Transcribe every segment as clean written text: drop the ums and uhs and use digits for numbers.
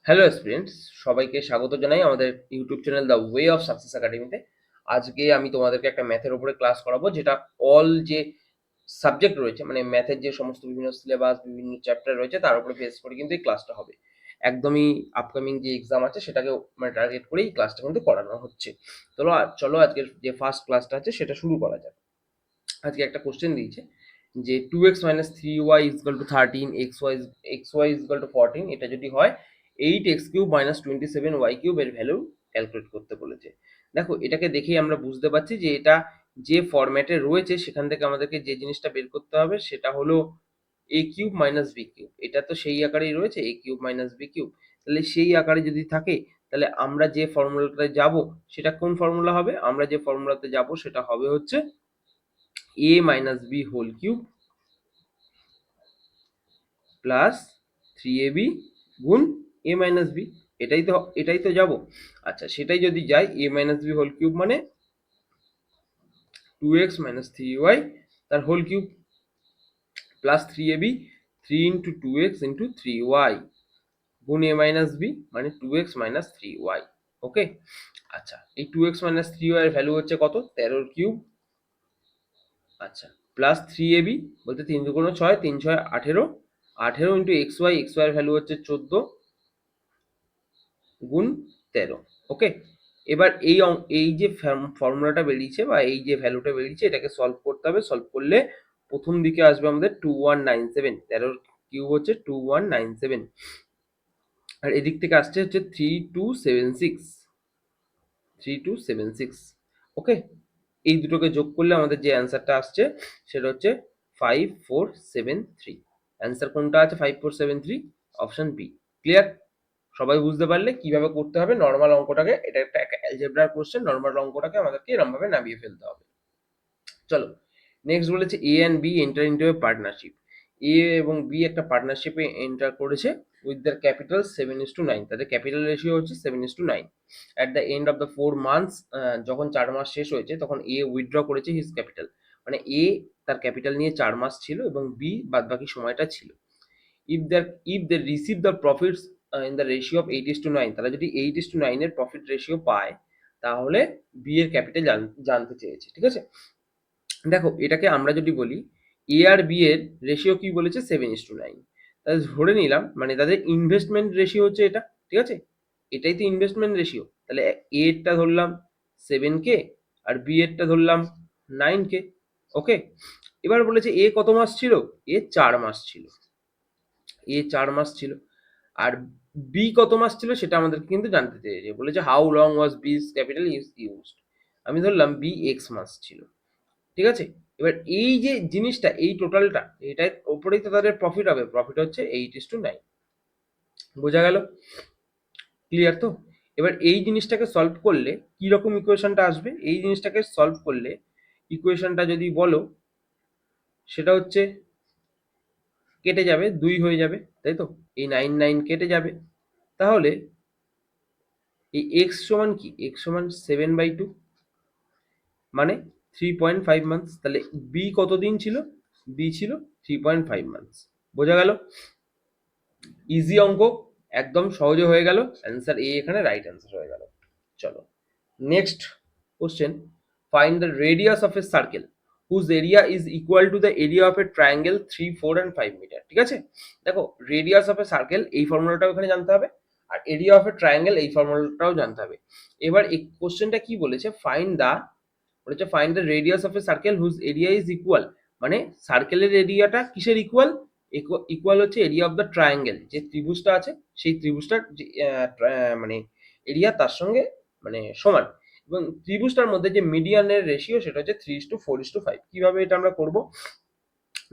Hello students, সবাইকে স্বাগত জানাই আমাদের YouTube channel the way of success একাডেমিতে। আজকে আমি তোমাদেরকে একটা ম্যাথের উপরে ক্লাস করাবো, যেটা অল যে সাবজেক্ট রয়েছে, মানে ম্যাথের যে সমস্ত বিভিন্ন সিলেবাস, বিভিন্ন চ্যাপ্টার রয়েছে, তার উপরে বেস করে কিন্তু এই ক্লাসটা হবে। একদমই আপকামিং যে এক্সাম আছে সেটাকে মানে টার্গেট করেই এই ক্লাসটা কিন্তু করানো হচ্ছে। চলো আজকের যে ফার্স্ট ক্লাসটা আছে সেটা শুরু করা যাক। আজকে একটা কোশ্চেন দিয়েছে যে 2x minus 3y is equal to 13, xy is equal to 14, এটা যদি হয় 8x cube minus 27y cube এর ভ্যালু ক্যালকুলেট করতে বলেছে। দেখো, এটাকে দেখেই আমরা বুঝতে পারছি যে এটা যে ফরম্যাটে রয়েছে সেখান থেকে আমাদেরকে যে জিনিসটা বের করতে হবে সেটা হলো a cube minus b cube. এটা তো সেই আকারেই রয়েছে, a cube minus b cube. তাহলে সেই আকারে যদি থাকে, তাহলে আমরা যে ফর্মুলাটায় যাব সেটা কোন ফর্মুলা হবে? আমরা যে ফর্মুলাতে যাব সেটা হবে হচ্ছে a minus b whole cube plus 3ab গুণ a minus b। এটাই তো যাব। আচ্ছা, সেটাই যদি যাই, a minus b whole cube মানে 2x minus 3y তার whole cube plus 3ab, 3 into 2x into 3y গুণ a minus b মানে 2x minus 3y। ওকে, আচ্ছা, এই 2x minus 3y এর ভ্যালু হচ্ছে কত? 13 কিউব। আচ্ছা, প্লাস 3ab বলতে 3 2 6, 3 6 18, 18 ইন্টু xy, xy এর ভ্যালু হচ্ছে 14 গুণ 13। ওকে, এবার এই যে ফর্মুলাটা বেরিয়েছে বা এই যে ভ্যালুটা বেরিয়েছে এটাকে সলভ করতে হবে। সলভ করলে প্রথম দিকে আসবে আমাদের 2197, 13 কিউব হচ্ছে 2197, আর এদিক থেকে আসছে হচ্ছে 3276, 3276। ওকে, এই দুটোকে যোগ করলে আমাদের যে অ্যান্সারটা আসছে সেটা হচ্ছে 5473। অ্যান্সার কোনটা আছে 5473? Option B. ক্লিয়ার? সবাই বুঝতে পারলে কিভাবে করতে হবে নর্মাল অঙ্কটাকে? এটা একটা অ্যালজেব্রার কোশ্চেন, নর্মাল অঙ্কটাকে আমাদেরকে এরকম ভাবে নামিয়ে ফেলতে হবে। চলো, নেক্সট বলেছে A and B enter into a partnership. A এবং বি একটা পার্টনারশিপে এন্টার করেছে উইথ দ্যার ক্যাপিটাল 7:9। তাদের ক্যাপিটাল রেশিও হচ্ছে 7:9। At the end of the 4 months, যখন 4 মাস শেষ হয়েছে তখন এ উইথড্র করেছে হিজ ক্যাপিটাল। মানে এ তার ক্যাপিটাল নিয়ে 4 মাস ছিল এবং বি বাদ বাকি সময়টা ছিল। if they receive the profits in the ratio of 8:9, তারা যদি 8:9 এর প্রফিট রেশিও পায় তাহলে বি এর ক্যাপিটাল জানতে চেয়েছে। ঠিক আছে, দেখো, এটাকে আমরা যদি বলি এ আর বি এর রেশিও কি বলেছে 7:9, তাহলে ধরে নিলাম মানে তাদের ইনভেস্টমেন্ট রেশিও হচ্ছে এটা। ঠিক আছে, এটাই তো ইনভেস্টমেন্ট রেশিও। তাহলে এ এরটা ধরলাম 7K আর বি এরটা ধরলাম 9K। ওকে, এবার বলেছে এ কত মাস ছিল? এ 4 মাস ছিল। এ 4 মাস ছিল, আর বি কত মাস ছিল সেটা আমাদেরকে কিন্তু জানতে চেয়েছে। বলেছে হাউ লং ওয়াজ বিস ক্যাপিটাল ইজ ইউজড। আমি ধরলাম বি এক্স মাস ছিল। ঠিক আছে, এবার এই যে জিনিসটা, এই টোটালটা, এটার ওপরেই তো তাদের প্রফিট হবে। প্রফিট হচ্ছে 8:9। বোঝা গেল? ক্লিয়ার তো? এবার এই জিনিসটাকে সলভ করলে কি রকম ইকুয়েশনটা আসবে? এই জিনিসটাকে সলভ করলে ইকুয়েশনটা যদি বলো সেটা হচ্ছে কেটে যাবে, 2 হয়ে যাবে, তাই তো? এই 9 কেটে যাবে। তাহলে এই এক্স সমান কি? এক্স সমান 7/2 মানে 3.5 মান্থস। তাহলে বি কত দিন ছিল? বি ছিল 3.5 মান্থস। বোঝা গেল? ইজি অঙ্ক, একদম সহজে হয়ে গেল। অ্যান্সার এ এখানে রাইট অ্যান্সার হয়ে গেল। চলো, next question, find the radius of a circle whose area is equal to the area of a triangle 3, 4 and 5 metre. ঠিক আছে, দেখো, রেডিয়াস অফ এ সার্কেল এই ফর্মুলাটাও এখানে জানতে হবে, আর এরিয়া অফ এ ট্রায়াঙ্গেল এই ফর্মুলাটাও জানতে হবে। এবার এই কোশ্চেনটা কি বলেছে? Find the radius of a circle whose area is equal, মানে সার্কেলের এরিয়াটা কিসের ইকুয়াল? ইকুয়াল হচ্ছে এরিয়া অফ দ্য ট্রায়াঙ্গেল। যে ত্রিভুজটা আছে সেই ত্রিভুজটার মানে এরিয়া তার সঙ্গে মানে সমান। এবং ত্রিভুজটার মধ্যে যে মিডিয়ানের রেশিও সেটা হচ্ছে 3:4:5। কিভাবে এটা আমরা করব?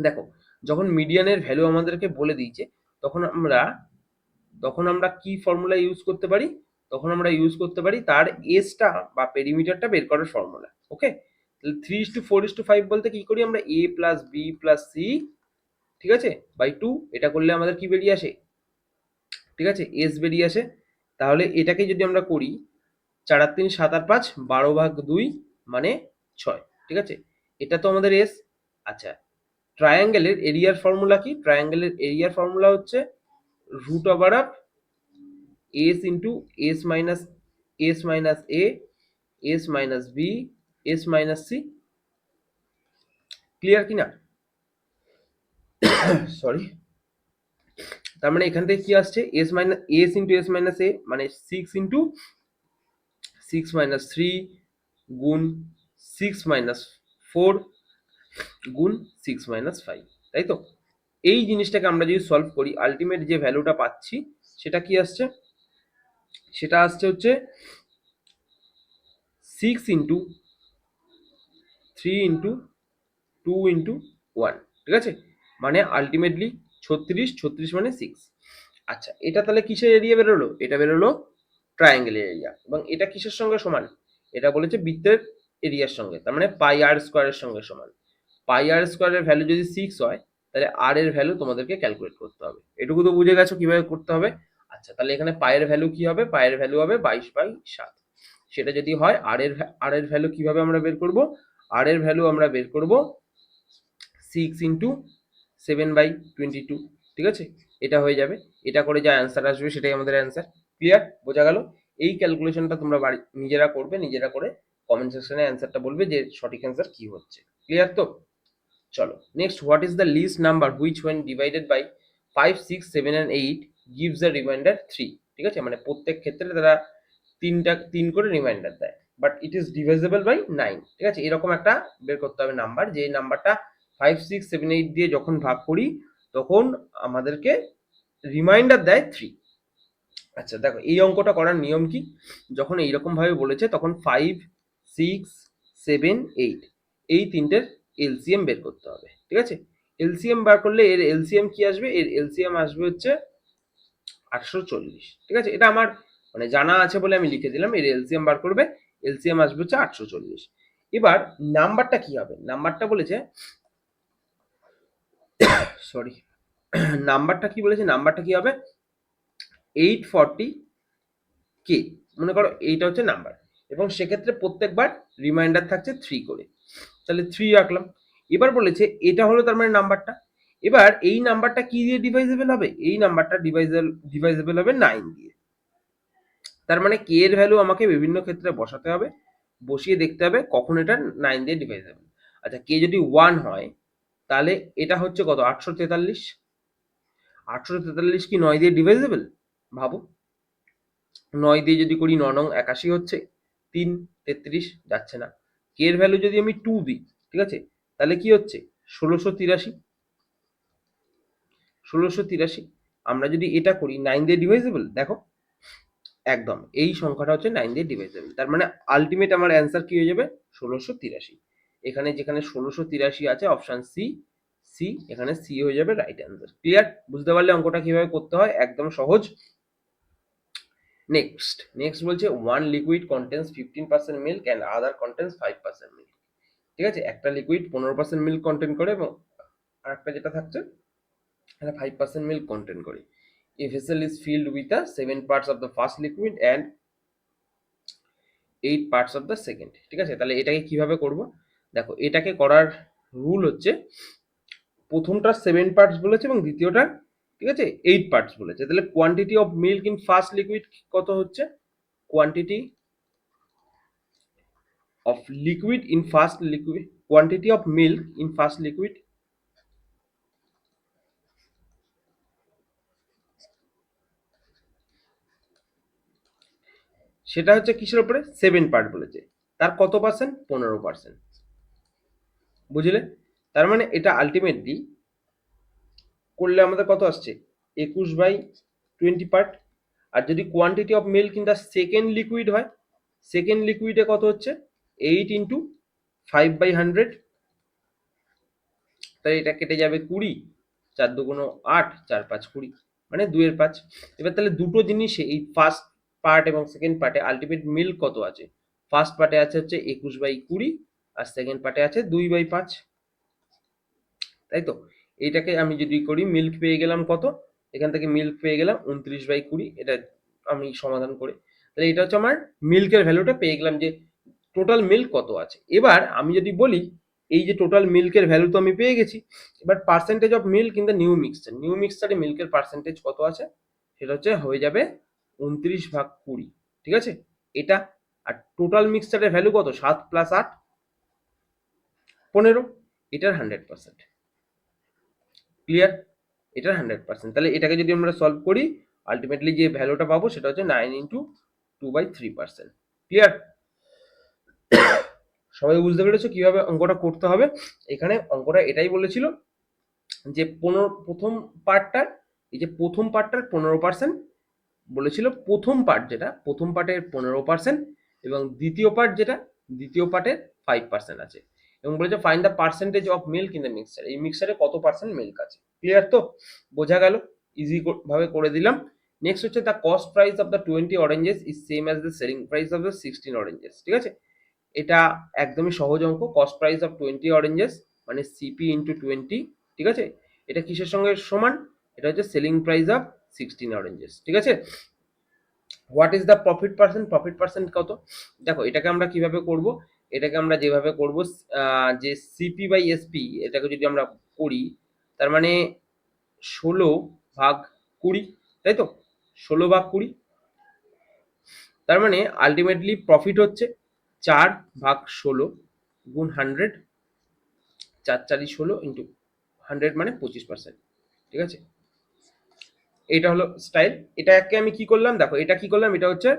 দেখো, যখন মিডিয়ানের ভ্যালু আমাদেরকে বলে দিয়েছে তখন আমরা কি ফর্মুলা ইউজ করতে পারি? তখন আমরা ইউজ করতে পারি তার এসটা বা পেরিমিটারটা বের করার ফর্মুলা। ওকে, তাহলে 3:4:5 বলতে কি করি আমরা? এ প্লাস বি প্লাস সি, ঠিক আছে, বাই 2। এটা করলে আমাদের কি বেরিয়ে আসে? ঠিক আছে, এস বেরিয়ে আসে। তাহলে এটাকে যদি আমরা করি 4 আর 3 7 আর 5, 12/2 মানে 6। ঠিক আছে, এটা তো আমাদের এস। আচ্ছা, ট্রায়াঙ্গেলের এরিয়ার ফর্মুলা কি? ট্রায়াঙ্গেলের এরিয়ার ফর্মুলা হচ্ছে root over of S into S minus A, S minus B, S minus C. Clear কিনা? সরি, তার মানে এখান থেকে কি আসছে, S minus S into S minus A মানে 6 গুণ 6 - 4 গুণ 6 - 5, তাই তো? এই জিনিসটাকে আমরা যদি সলভ করি, আলটিমেট যে ভ্যালুটা পাচ্ছি সেটা কি আসছে, সেটা আসছে হচ্ছে 6 × 3 × 2 × 1, ঠিক আছে? মানে আলটিমেটলি 36 মানে 6। আচ্ছা, এটা তাহলে কিসের এরিয়া বেরোলো? এটা বেরোলো ট্রায়াঙ্গেলের এরিয়া। এবং এটা কিসের সঙ্গে সমান? এটা বলেছে বৃত্তের এরিয়ার সঙ্গে, তার মানে পাই আর স্কোয়ারের সঙ্গে সমান। পাই আর স্কোয়ারের ভ্যালু যদি 6 হয়, তাহলে আর এর ভ্যালু তোমাদেরকে ক্যালকুলেট করতে হবে। এটুকু তো বুঝে গেছো কিভাবে করতে হবে। আচ্ছা, তাহলে এখানে পায়ের ভ্যালু কি হবে? পায়ের ভ্যালু হবে 22/7। সেটা যদি হয়, আর এর ভ্যালু কিভাবে আমরা বের করব? আর এর ভ্যালু আমরা বের করব 6 × 7/22, ঠিক আছে? এটা হয়ে যাবে। এটা করে যা অ্যান্সার আসবে সেটাই আমাদের অ্যান্সার। ক্লিয়ার? বোঝা গেল? এই ক্যালকুলেশনটা তোমরা বাড়ি নিজেরা করবে, নিজেরা করে কমেন্ট সেকশনে অ্যান্সারটা বলবে যে সঠিক অ্যান্সার কি হচ্ছে। ক্লিয়ার তো? চলো next, what is the least number which when divided by 5, 6, 7 and 8 gives a remainder 3, ঠিক আছে? মানে প্রত্যেক ক্ষেত্রে তারা 3 করে রিমাইন্ডার দেয়, but it is divisible by 9, ঠিক আছে? এরকম একটা বের করতে হবে নাম্বার, যে নাম্বারটা 5, 6, 7, 8 দিয়ে যখন ভাগ করি তখন আমাদেরকে রিমাইন্ডার দেয় 3। আচ্ছা দেখো, এই অঙ্কটা করার নিয়ম কি? যখন এইরকম ভাবে বলেছে তখন 5, 6, 7, 8 এই তিনটের এলসিএম বের করতে হবে, ঠিক আছে? এলসিএম বার করলে এর এলসিএম কি আসবে? এর এলসিএম আসবে হচ্ছে 840, ঠিক আছে? এটা আমার মানে জানা আছে বলে আমি লিখে দিলাম। এর এলসিএম বার করবে, এলসিএম আসবে হচ্ছে 840। এবার নাম্বারটা কি হবে? নাম্বারটা বলেছে, সরি, নাম্বারটা কি বলেছে? নাম্বারটা কি হবে? 840k, মনে করো এইটা হচ্ছে নাম্বার, এবং সেক্ষেত্রে প্রত্যেকবার রিমাইন্ডার থাকছে 3 করে, তাহলে 3 রাখলাম। এবার বলেছে এটা হলো তার মানে নাম্বারটা। এবার এই নাম্বারটা কি দিয়ে ডিভাইজেবল হবে? এই নাম্বারটা ডিভাইজেবল হবে 9 দিয়ে। তার মানে কে এর ভ্যালু আমাকে বিভিন্ন ক্ষেত্রে বসাতে হবে, বসিয়ে দেখতে হবে কখন এটা 9 দিয়ে ডিভাইজেবল। আচ্ছা, কে যদি 1 হয় তাহলে এটা হচ্ছে কত? 843। 843 কি 9 দিয়ে ডিভাইজেবল? ভাবো, 9 দিয়ে যদি করি 9 নং 81 হচ্ছে, 3 33 যাচ্ছে না। কে এর ভ্যালু যদি আমি 2 দিই, ঠিক আছে, তাহলে কি হচ্ছে? 1683। 1683 আমরা যদি এটা করি 9 দিয়ে ডিভাইজেবল, দেখো একদম এই সংখ্যাটা হচ্ছে 9 দিয়ে ডিভাইজেবল। তার মানে আলটিমেট আমার অ্যান্সার কি হয়ে যাবে? 1683। এখানে যেখানে 1683 আছে অপশন সি, সি, এখানে সি হয়ে যাবে রাইট অ্যান্সার। ক্লিয়ার? বুঝতে পারলে অঙ্কটা কিভাবে করতে হয়? একদম সহজ। নেক্সট বলছে one liquid contains 15% milk and other contains 5% milk, ঠিক আছে? একটা লিকুইড 15% মিল্ক কন্টেন্ট করে এবং আরেকটা যেটা থাকছে এটা 5% মিল্ক কন্টেন্ট করে। A vessel is filled with the 7 parts of the first liquid and 8 parts of the second, ঠিক আছে? তাহলে এটাকে কিভাবে করব? দেখো, এটাকে করার রুল হচ্ছে, প্রথমটা 7 পার্টস বলেছে এবং দ্বিতীয়টা, ঠিক আছে, 8 পার্টস বলেছে। তাহলে quantity of milk in first liquid কত হচ্ছে? Quantity of liquid in first liquid, quantity of milk in first liquid, সেটা হচ্ছে কিসের উপরে? 7 পার্ট বলেছে, তার কত পার্সেন্ট? 15%। বুঝলে? তার মানে এটা আলটিমেটলি করলে আমাদের কত আসছে? 21/20 পার্ট। আর যদি quantity of milk in the second liquid হয়, সেকেন্ড লিকুইডে কত হচ্ছে? 8 × 5/100, তাহলে এটা কেটে যাবে 20, 4 × 2 = 8, 4 × 5 = 20, মানে 2/5। এবার তাহলে দুটো জিনিসে, এই ফার্স্ট পার্ট এবং সেকেন্ড পার্টে আলটিমেট মিল্ক কত আছে? ফার্স্ট পার্টে আছে হচ্ছে 21/20 আর সেকেন্ড পার্টে আছে 2/5, তাই তো? এইটাকে আমি যদি করি, মিল্ক পেয়ে গেলাম কত? এখান থেকে মিল্ক পেয়ে গেলাম 29/20, এটা আমি সমাধান করে, তাহলে এটা হচ্ছে আমার মিল্কের ভ্যালুটা পেয়ে গেলাম, যে টোটাল মিল্ক কত আছে। এবার আমি যদি বলি, এই যে টোটাল মিল্কের ভ্যালু তো আমি পেয়ে গেছি, এবার percentage of milk in the new mixture, new মিক্সচারে মিল্কের পার্সেন্টেজ কত আছে? সেটা হচ্ছে হয়ে যাবে 29/20, ঠিক আছে? এটা আর টোটাল মিক্সচারের ভ্যালু কত? 7 + 8 15, এটার 100%। ক্লিয়ার? এটার 100%। তাহলে এটাকে যদি আমরা সলভ করি, আলটিমেটলি যে ভ্যালুটা পাবো সেটা হচ্ছে 9 × 2/3%। ক্লিয়ার? সবাই বুঝতে পেরেছো কিভাবে অঙ্কটা করতে হবে? এখানে অঙ্কটা এটাই বলেছিল যে প্রথম পার্টটার, এই যে প্রথম পার্টটার 15% বলেছিল, প্রথম পার্ট যেটা, প্রথম পার্টের 15% এবং দ্বিতীয় পার্ট যেটা, দ্বিতীয় পার্টের 5% আছে, এবং বলেছে find the percentage of milk in the mixture, এই মিক্সচারে কত পার্সেন্ট মিল্ক আছে। ক্লিয়ার তো? বোঝা গেল? ইজি ভাবে করে দিলাম। নেক্সট হচ্ছে the cost price of the 20 oranges is same as the selling price of the 16 oranges. ঠিক আছে? এটা একদমই সহজ অঙ্ক। কস্ট প্রাইস অফ 20 অরেঞ্জেস মানে সিপি ইন্টু 20, ঠিক আছে? এটা কিসের সঙ্গে সমান? এটা হচ্ছে সেলিং প্রাইস অফ 16 অরেঞ্জেস। ঠিক আছে? What is the profit percent? Profit percent কত? দেখো এটাকে আমরা কিভাবে করব, এটাকে আমরা যেভাবে করব, যে সিপি বাই এসপি, এটাকে যদি আমরা করি, তার মানে 16/20, তাই তো? 16/20, তার মানে আলটিমেটলি প্রফিট হচ্ছে 4/16 গুণ 100, 4 4 16 ইন্টু 100 মানে 25%। ঠিক আছে? এটা হলো স্টাইল। এটাকে আমি কি করলাম, দেখো এটা কি করলাম, এটা হচ্ছে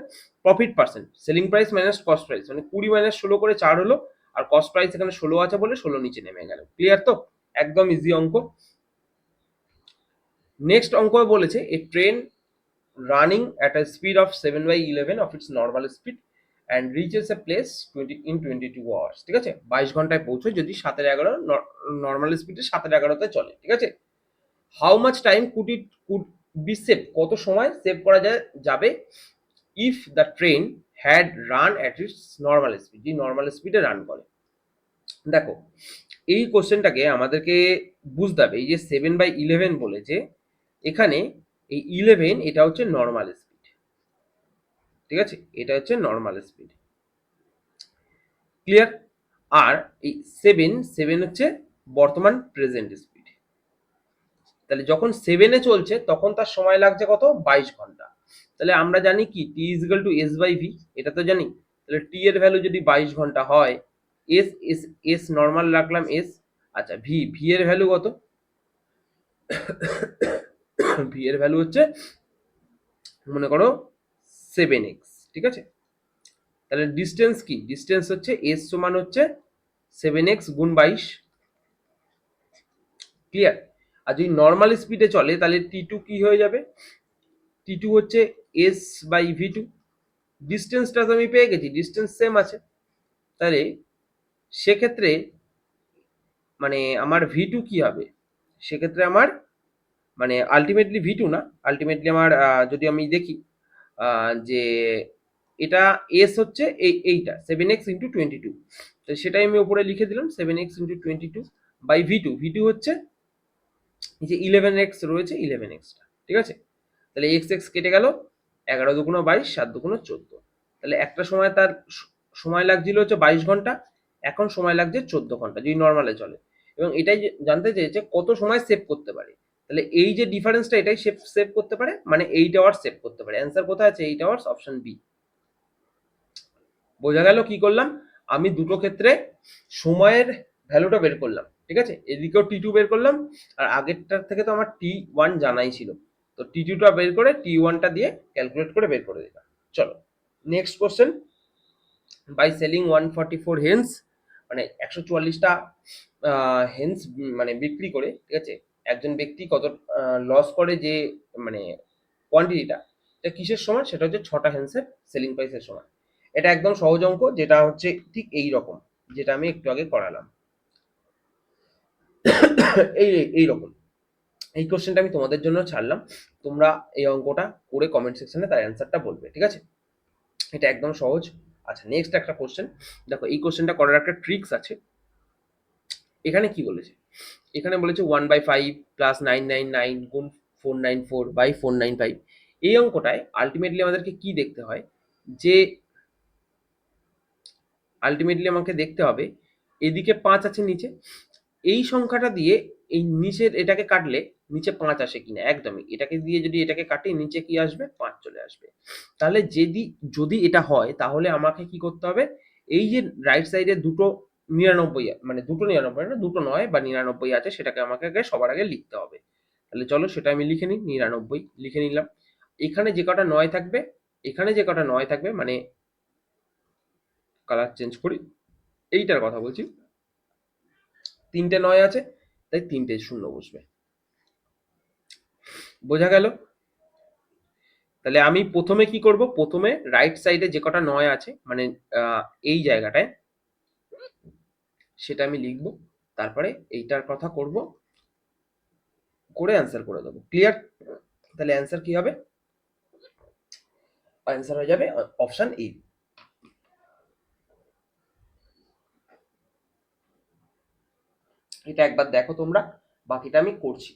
profit percent, selling price minus cost price, মানে 20 - 16 করে 4 হলো, আর কস্ট প্রাইস এখানে 16 আছে বলে 16 নিচে নেমে গেল। ক্লিয়ার তো? একদম ইজি অঙ্ক। নেক্সট অঙ্ক বলেছে a train running at a speed of 7/11 of its normal speed and reaches a place 22 hours. ঠিক আছে? 22 ঘন্টায় পৌঁছে যদি 7/11 নর্মাল স্পিডে 7/11 চলে। ঠিক আছে? How much time could be save, কত সময় সেভ করা যাবে if the train had run at it's normal speed, যে নর্মাল স্পিডে রান করে। দেখো এই কোশ্চেনটাকে আমাদেরকে বুঝতে হবে, এই যে 7/11 বলেছে, এখানে এই 11 এটা হচ্ছে নর্মাল স্পিড। ঠিক আছে? এটা হচ্ছে নর্মাল স্পিড। ক্লিয়ার? আর এই 7 হচ্ছে বর্তমান প্রেজেন্ট স্পিড। তাহলে যখন 7-এ চলছে তখন তার সময় লাগছে কত? 22 ঘন্টা। তাহলে আমরা জানি কি T is equal to S by V, এটা তো জানি। তাহলে টি এর ভ্যালু যদি 22 ঘন্টা হয়, এস এস এস নর্মাল রাখলাম এস, আচ্ছা ভি, ভি এর ভ্যালু কত? ভি এর ভ্যালু হচ্ছে মনে করো 7x। ঠিক আছে? তাহলে ডিস্টেন্স কি? ডিস্টেন্স হচ্ছে এস সমান হচ্ছে 7x গুণ 22। ক্লিয়ার? আর যদি নর্মাল স্পিডে চলে তাহলে টি টু কি হয়ে যাবে? টি টু হচ্ছে এস বাই ভি টু। ডিস্টেন্সটা তো আমি পেয়ে গেছি, ডিস্টেন্স সেম আছে, তাহলে সেক্ষেত্রে মানে আমার ভি টু কি হবে? সেক্ষেত্রে আমার মানে আলটিমেটলি ভি টু না, আলটিমেটলি আমার যদি আমি দেখি যে এটা এস হচ্ছে এইটা 7x ইন্টু 22, তো সেটাই আমি উপরে লিখে দিলাম 7x into 22 by V two. V two হচ্ছে এই যে 11x রয়েছে, 11xটা। ঠিক আছে? তাহলে এক্স এক্স কেটে গেল, 11 দুগুণ 22, 7 দুগুণ 14। তাহলে একটা সময় তার সময় লাগছিল হচ্ছে 22 ঘন্টা, এখন সময় লাগছে 14 ঘন্টা যদি নর্মালে চলে। এবং এটাই জানতে চেয়েছে কত সময় সেভ করতে পারে। তাহলে এই যে ডিফারেন্সটা, এটাই সেভ করতে পারে, মানে 8 আওয়ার্স সেভ করতে পারে। অ্যান্সার কোথায় আছে? 8 আওয়ার্স, অপশন বি। বোঝা গেল কি করলাম? আমি দুটো ক্ষেত্রে সময়ের ভ্যালুটা বের করলাম। ঠিক আছে? এদিকেও টি টু বের করলাম, আর আগেরটার থেকে তো আমার টি ওয়ান জানাই ছিল, তো টি টুটা বের করে টি ওয়ানটা দিয়ে ক্যালকুলেট করে বের করে দিলাম। চলো next question. By selling 144 hens, মানে 144টা হেন্স মানে বিক্রি করে, ঠিক আছে, একজন ব্যক্তি কত লস করে, যে মানে কোয়ান্টিটিটা, এটা কিসের সমান? সেটা হচ্ছে 6টা হেন্সের সেলিং প্রাইসের সমান। এটা একদম সহজ অঙ্ক, যেটা হচ্ছে ঠিক এই রকম, যেটা আমি একটু আগে করালাম। এই রকম এই কোশ্চেনটা আমি তোমাদের জন্য ছাড়লাম, তোমরা এই অঙ্কটা করে কমেন্ট সেকশনে তার অ্যান্সারটা বলবে। ঠিক আছে? এটা একদম সহজ। আচ্ছা নেক্সট একটা কোশ্চেন, দেখো এই কোশ্চেনটা করার একটা ট্রিক্স আছে। এখানে কি বলেছে? এখানে বলেছে 1/5 প্লাস 999 গুণ 494 বাই 495। এই অঙ্কটায় আলটিমেটলি আমাদেরকে কি দেখতে হয়, যে আলটিমেটলি আমাকে দেখতে হবে এদিকে 5 আছে নিচে, এই সংখ্যাটা দিয়ে এই নিচের এটাকে কাটলে নিচে 5 আসে কিনা। একদমই এটাকে দিয়ে যদি এটাকে কাটি নিচে কি আসবে? 5 চলে আসবে। তাহলে যদি যদি এটা হয় তাহলে আমাকে কি করতে হবে, এই যে রাইট সাইডে দুটো 99, মানে দুটো 99 না, দুটো নয় বা 99 আছে, সেটাকে আমাকে আগে সবার আগে লিখতে হবে। তাহলে চলো সেটা আমি লিখে নিই, 99 লিখে নিলাম। এখানে যে কটা 9 থাকবে, এখানে যে কটা 9 থাকবে, মানে কালার চেঞ্জ করি, এইটার কথা বলছি, 3টে 9 আছে, তাই 3টে শূন্য বসবে। বোঝা গেল? তাহলে আমি প্রথমে কি করব, প্রথমে রাইট সাইডে যে কটা 9 আছে, মানে এই জায়গাটায়, সেটা আমি লিখব। তারপরে এইটার কথা করব, করে অ্যান্সার করে দেবো। ক্লিয়ার? তাহলে অ্যান্সার কি হবে? অ্যান্সার হয়ে যাবে অপশন এ। এটা একবার দেখো তোমরা, বাকিটা আমি করছি।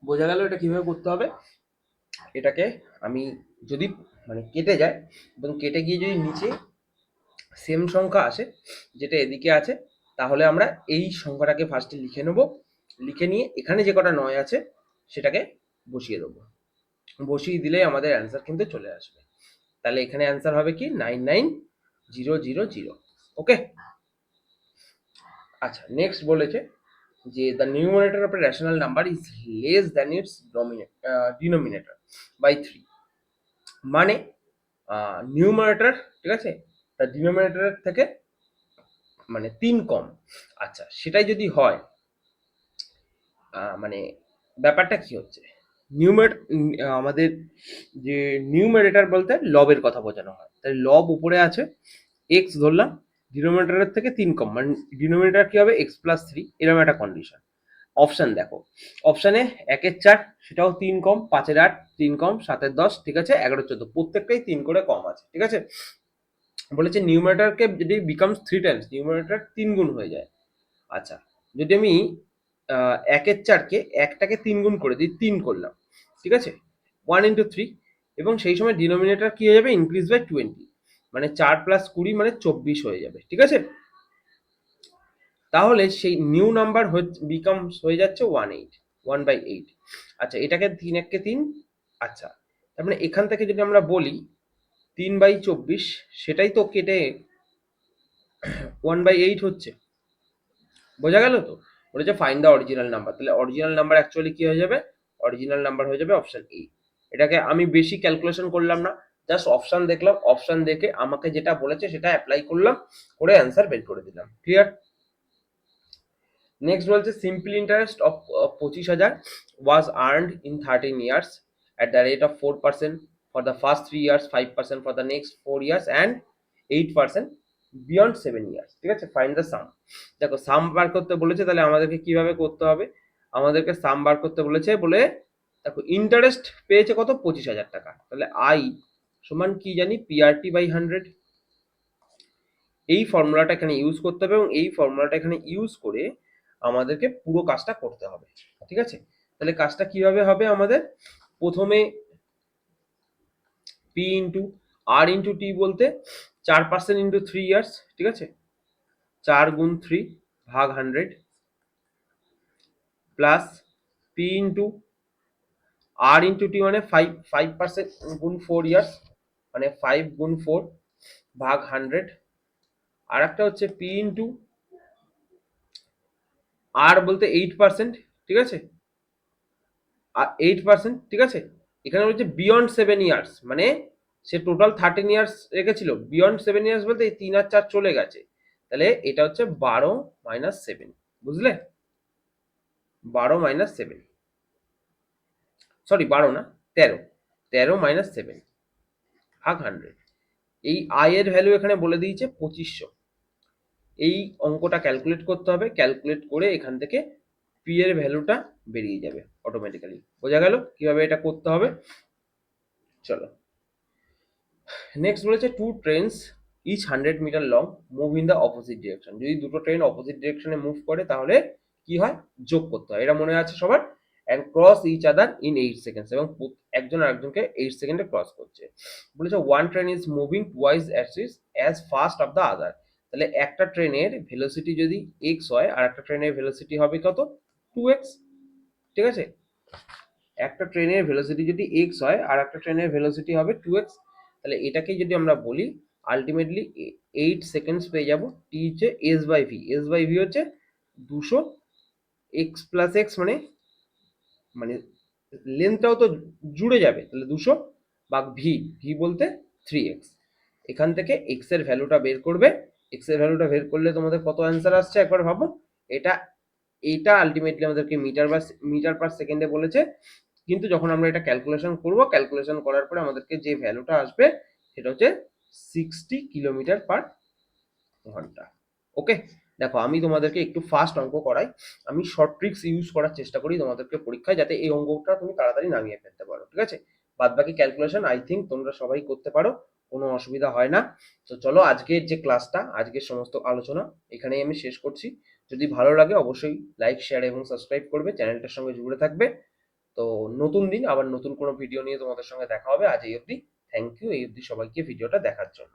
বোঝা গেল এটা কিভাবে করতে হবে? এটাকে আমি যদি মানে কেটে যায় এবং কেটে গিয়ে যদি নিচে সেম সংখ্যা আসে যেটা এদিকে আছে, তাহলে আমরা এই সংখ্যাটাকে ফার্স্টে লিখে নেব। লিখে নিয়ে এখানে যে কটা 9 আছে সেটাকে বসিয়ে দেবো। বসিয়ে দিলেই আমাদের অ্যান্সার কিন্তু চলে আসবে। তাহলে এখানে অ্যান্সার হবে কি 99000। ওকে। আচ্ছা, নেক্সট বলেছে যে the numerator of a rational number is less than its denominator by 3। মানে নিউমারেটর, ঠিক আছে, তার ডিনোমিনেটরের থেকে মানে 3 কম। আচ্ছা, সেটাই যদি হয়, মানে ব্যাপারটা কি হচ্ছে, নিউমার আমাদের যে নিউমারেটর বলতে লবের কথা বোঝানো হয়, তাই লব উপরে আছে, এক্স ধরলাম, ডিনোমিনেটরের থেকে 3 কম, মানে ডিনোমিনেটর কি হবে x+3, এরকম একটা কন্ডিশন। অপশন দেখো, অপশনে 1-4 সেটাও 3 কম, 5-8 3 কম, 7-10, ঠিক আছে, 11-14 প্রত্যেকটাই 3 করে কম আছে, ঠিক আছে। বলেছে নিউমারেটরকে যদি বিকামস 3 টাইমস, নিউমারেটর 3 গুণ হয়ে যায়। আচ্ছা, যদি আমি 1-4কে একটাকে 3 গুণ করে দিই, 3 করলাম, ঠিক আছে, 1 × 3, এবং সেই সময় ডিনোমিনেটর কি হয়ে যাবে, ইনক্রিজ বাই 20, মানে 4+20 মানে 24 হয়ে যাবে, ঠিক আছে। তাহলে সেই নিউ নাম্বার বিকামস হয়ে যাচ্ছে 1/8। আচ্ছা, এটাকে 3 আচ্ছা, তার মানে এখান থেকে যদি আমরা বলি 3/24, সেটাই তো কেটে 1/8 হচ্ছে। বোঝা গেল তো? বলেছে ফাইন্ড দ্য অরিজিনাল নাম্বার। তাহলে অরিজিনাল নাম্বার অ্যাকচুয়ালি কি হয়ে যাবে, অরিজিনাল নাম্বার হয়ে যাবে অপশন এ। এটাকে আমি বেশি ক্যালকুলেশন করলাম না, জাস্ট অপশন দেখলাম, অপশন দেখে আমাকে যেটা বলেছে সেটা অ্যাপ্লাই করলাম, করে অ্যান্সার বের করে দিলাম। ক্লিয়ার? নেক্সট বলছে simple interest of 25,000 was earned in 13 years at the rate of 4% for the first 3 years, 5% for the next 4 years and 8% beyond 7 years। ঠিক আছে, ফাইন্ড দ্য সাম। দেখো সাম বার করতে বলেছে, তাহলে আমাদেরকে কিভাবে করতে হবে, আমাদেরকে সাম বার করতে বলেছে, বলে দেখো ইন্টারেস্ট পেয়েছে কত, 25,000 টাকা। তাহলে আই সমান কি জানি, পিআরটি বাই 100। এই ফর্মুলাটা এখানে ইউজ করতে হবে, এবং এই ফর্মুলাটা এখানে ইউজ করে আমাদেরকে পুরো কাজটা করতে হবে, ঠিক আছে। তাহলে কাজটা কিভাবে হবে, আমাদের প্রথমে পি ইন্টু আর ইন্টু টি বলতে 4% ইন্টু 3 ইয়ার্স, ঠিক আছে, 4 × 3 ভাগ 100, প্লাস পি ইন্টু আর ইন্টু টি মানে 5% গুণ 4 ইয়ার্স, মানে 5 × 4 ভাগ 100। আর একটা হচ্ছে পি ইন্টু আর বলতে 8%, ঠিক আছে, 8%, ঠিক আছে। এখানে বলছে বিয়ন্ড 7 ইয়ার্স, মানে সে টোটাল 13 ইয়ার্স রেখেছিল, বিয়ন্ড 7 ইয়ার্স বলতে এই 3 আর 4 চলে গেছে, তাহলে এটা হচ্ছে 12 - 7, বুঝলে, 12 - 7, সরি 12 না 13, 13 মাইনাস 7 ভাগ 100। এই আই এর ভ্যালু এখানে বলে দিয়েছে 2500। এই অঙ্কটা ক্যালকুলেট করতে হবে, ক্যালকুলেট করে এখান থেকে পি এর ভ্যালুটা বেরিয়ে যাবে অটোমেটিক্যালি। বোঝা গেল কিভাবে এটা করতে হবে? চলো নেক্সট বলেছে two trains each 100 metre long move in the opposite direction. যদি দুটো ট্রেন অপোজিট ডিরেকশনে মুভ করে তাহলে কি হয়, যোগ করতে হয়। এটা মনে আছে সবার। And cross each other in 8 seconds, এবং একজন আরেকজনকে 8 সেকেন্ডে ক্রস করছে। বলেছে one train is moving twice as fast of the other. তাহলে একটা ট্রেনের ভেলোসিটি যদি এক্স হয় আর একটা ট্রেনের ভেলোসিটি হবে কত, 2x। ঠিক আছে, একটা ট্রেনের ভেলোসিটি যদি এক্স হয় আর একটা ট্রেনের ভেলোসিটি হবে 2x, তাহলে এটাকে যদি আমরা বলি আলটিমেটলি 8 সেকেন্ডস পেয়ে যাব। টি হচ্ছে S by V, S by V হচ্ছে 200 এক্স প্লাস এক্স, মানে মানে লেন্থটাও তো জুড়ে যাবে, তাহলে 200 ভাগ ভি, ভি বলতে 3x। এখান থেকে এক্স এর ভ্যালুটা বের করবে। এক্স এর ভ্যালুটা বের করলে তোমাদের কত অ্যান্সার আসছে একবার ভাবো। এটা এইটা আলটিমেটলি আমাদেরকে মিটার পার সেকেন্ডে বলেছে, কিন্তু যখন আমরা এটা ক্যালকুলেশন করব, ক্যালকুলেশন করার পরে আমাদেরকে যে ভ্যালুটা আসবে সেটা হচ্ছে 60 কিলোমিটার পার ঘন্টা। ওকে, দেখো আমি তোমাদেরকে একটু ফাস্ট অঙ্ক করাই। আমি শর্ট ট্রিক্স ইউজ করার চেষ্টা করি তোমাদেরকে পরীক্ষায়, যাতে এই অঙ্কটা তুমি তাড়াতাড়ি নামিয়ে ফেলতে পারো। ঠিক আছে, বাদ বাকি ক্যালকুলেশন আই থিঙ্ক তোমরা সবাই করতে পারো, কোনো অসুবিধা হয় না। তো চলো আজকের যে ক্লাসটা, আজকের সমস্ত আলোচনা এখানেই আমি শেষ করছি। যদি ভালো লাগে অবশ্যই লাইক, শেয়ার এবং সাবস্ক্রাইব করবে, চ্যানেলটার সঙ্গে জুড়ে থাকবে। তো নতুন দিন আবার নতুন কোনো ভিডিও নিয়ে তোমাদের সঙ্গে দেখা হবে। আজ এই অবধি, থ্যাংক ইউ এই অবধি সবাইকে ভিডিওটা দেখার জন্য।